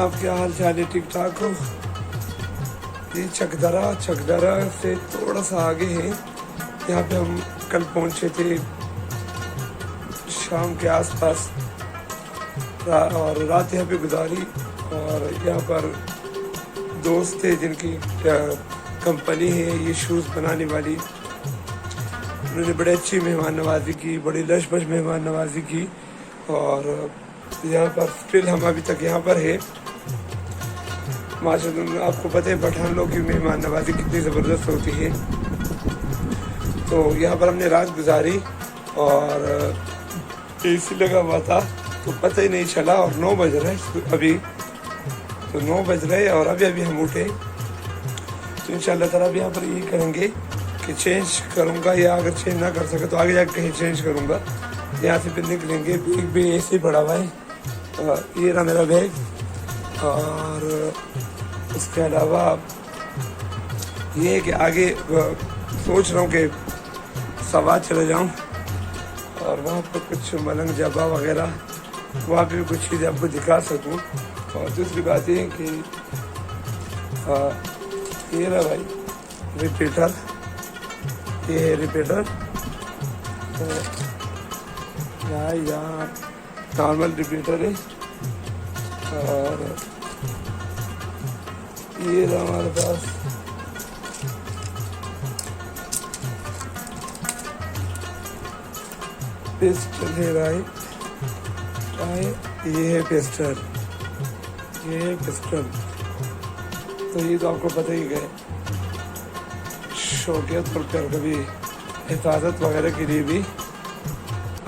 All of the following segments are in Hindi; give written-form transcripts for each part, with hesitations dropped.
जनाब, क्या हाल चाल है? ठीक ठाक हो? ये चकदरा से थोड़ा सा आगे है। यहाँ पे हम कल पहुँचे थे शाम के आसपास और रात यहाँ पे गुजारी। और यहाँ पर दोस्त थे जिनकी कंपनी है ये शूज़ बनाने वाली। उन्होंने बड़े अच्छी मेहमान नवाजी की, बड़ी लश-बश मेहमान नवाजी की। और यहाँ पर स्टिल हम अभी तक यहाँ पर है। माशाअल्लाह, आपको पता है पठान लोग की मेहमान नवाजी कितनी ज़बरदस्त होती है। तो यहाँ पर हमने रात गुजारी और एसी लगा हुआ था तो पता ही नहीं चला। और 9 बज रहे अभी, तो 9 बज रहे और अभी हम उठे। तो इंशाअल्लाह ताला अब यहाँ पर यही करेंगे कि चेंज करूँगा, या अगर चेंज ना कर सके तो आगे जाकर कहीं चेंज करूँगा। यहाँ से फिर निकलेंगे। बैग भी ऐसे पड़ा हुआ है, ये रहा मेरा बैग। और उसके अलावा ये है कि आगे सोच रहा हूँ कि सवाद चले जाऊँ और वहाँ पर कुछ मलंग जबा वगैरह वहाँ पे भी कुछ चीज़ें आपको दिखा सकूँ। और दूसरी बात ये है कि ये रहा भाई रिपीटर, ये है रिपीटर। तो यहाँ नॉर्मल रिपीटर है। और ये रहा हमारे पास पिस्टल है भाई, ये है पिस्टल, ये है पिस्टल। तो ये तो आपको पता ही है, शौकिया तौर पर कभी हिफाजत वगैरह के लिए भी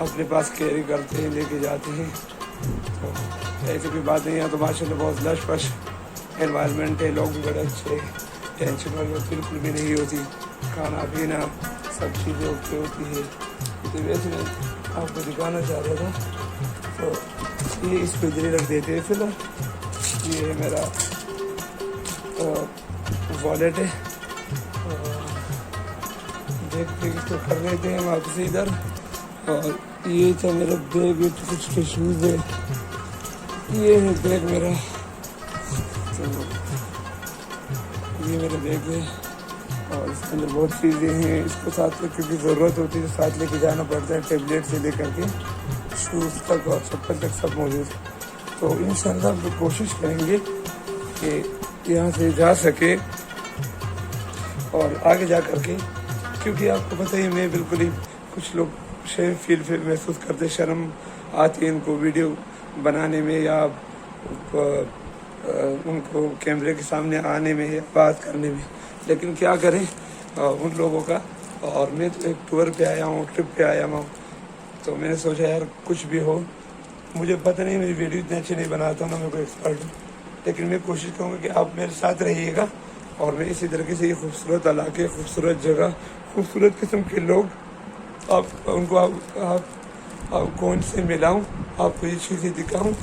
अपने पास कैरी करते हैं, लेके जाते हैं। तो ऐसी कोई बात नहीं है। तो माशाल्लाह बहुत लश फश एनवायरनमेंट है, लोग भी बड़े अच्छे, टेंशन वाली बिल्कुल भी नहीं होती, खाना पीना सब चीज़ें ओके होती है। तो वैसे मैं आपको दिखाना चाह रहा था। तो ये इस पर इधर रख देते हैं फिलहाल। ये मेरा वॉलेट है, देखते इसको कर लेते हैं वापस इधर। और ये तो मेरा बैग है, तो कुछ शूज़ है, ये है बैग मेरा। तो ये मेरा बैग है और इसके अंदर बहुत चीज़ें हैं। इसको साथ में क्योंकि ज़रूरत होती है साथ लेके जाना पड़ता है, टेबलेट से लेकर के शूज़ तक और चप्पल तक सब मौजूद है। तो इंशाअल्लाह हम लोग कोशिश करेंगे कि यहाँ से जा सके और आगे जा कर के, क्योंकि आपको पता ही मैं बिल्कुल ही, कुछ लोग शेम फील महसूस करते, शर्म आती है इनको वीडियो बनाने में या उनको कैमरे के सामने आने में या बात करने में। लेकिन क्या करें उन लोगों का। और मैं तो एक टूर पे आया हूँ, ट्रिप पे आया हूँ। तो मैंने सोचा यार कुछ भी हो, मुझे पता नहीं, मेरी वीडियो इतनी अच्छी नहीं बनाता हूँ ना, मैं कोई एक्सपर्ट हूँ, लेकिन मैं कोशिश करूँगा कि आप मेरे साथ रहिएगा। और मैं इसी तरीके से ये खूबसूरत इलाके, खूबसूरत जगह, खूबसूरत किस्म के लोग आप उनको आपको उनसे मिलाऊँ, आपको ये चीज़ें दिखाऊँ।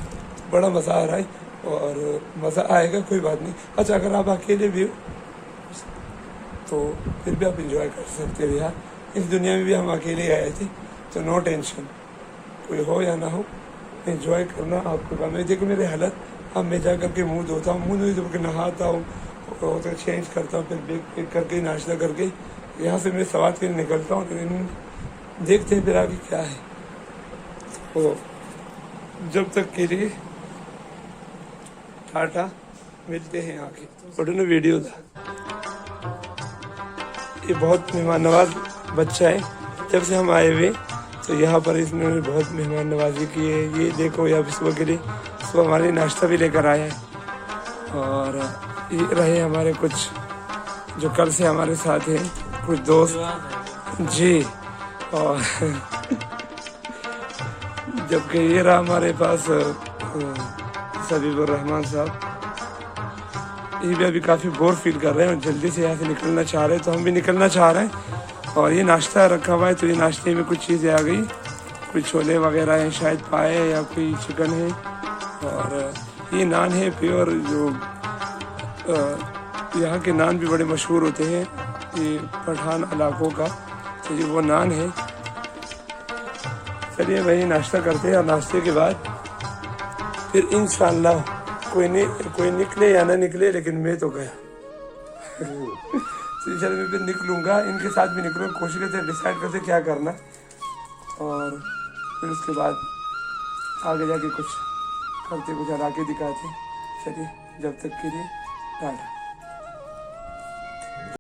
बड़ा मज़ा आ रहा है और मज़ा आएगा, कोई बात नहीं। अच्छा, अगर आप अकेले भी हो तो फिर भी आप इंजॉय कर सकते हो यार। इस दुनिया में भी हम अकेले आए थे, तो नो टेंशन, कोई हो या ना हो, इंजॉय करना आपको काम है। देखो मेरे हालत, अब मैं जा करके मुँह धोता हूँ, मुँह धो के नहाता हूँ, तो चेंज करता हूँ, फिर बैग पैक करके नाश्ता करके यहाँ से मैं सवाद के निकलता हूँ। लेकिन देखते हैं फिर आगे क्या है। तो जब तक के लिए टाटा, मिलते हैं आगे। फोटो ने वीडियो था। ये बहुत मेहमान नवाज बच्चा है। जब से हम आए हुए तो यहाँ पर इसने बहुत मेहमान नवाजी की है। ये देखो, यहाँ सुबह के लिए सुबह हमारे लिए नाश्ता भी लेकर आया है। और ये रहे हमारे कुछ जो कल से हमारे साथ हैं, कुछ दोस्त जी। और जबकि ये रहा हमारे पास सबीबुर्रहमान साहब, ये भी अभी काफ़ी बोर फील कर रहे हैं और जल्दी से यहाँ से निकलना चाह रहे हैं। तो हम भी निकलना चाह रहे हैं। और ये नाश्ता रखा हुआ है, तो ये नाश्ते में कुछ चीज़ें आ गई, कुछ छोले वगैरह हैं, शायद पाए या कोई चिकन है। और ये नान है प्योर, जो यहाँ के नान भी बड़े मशहूर होते हैं ये पठान इलाकों का, तो ये वो नान है। चलिए भाई नाश्ता करते हैं और नाश्ते के बाद फिर इंशाअल्लाह कोई निकले या ना निकले, लेकिन मैं तो गया। तो इंशाल्लाह मैं फिर निकलूँगा, इनके साथ भी निकलूँगा, कोशिश करते डिसाइड करते क्या करना, और फिर उसके बाद आगे जाके कुछ करते, कुछ हरा के दिखाते। चलिए, जब तक के लिए टाटा।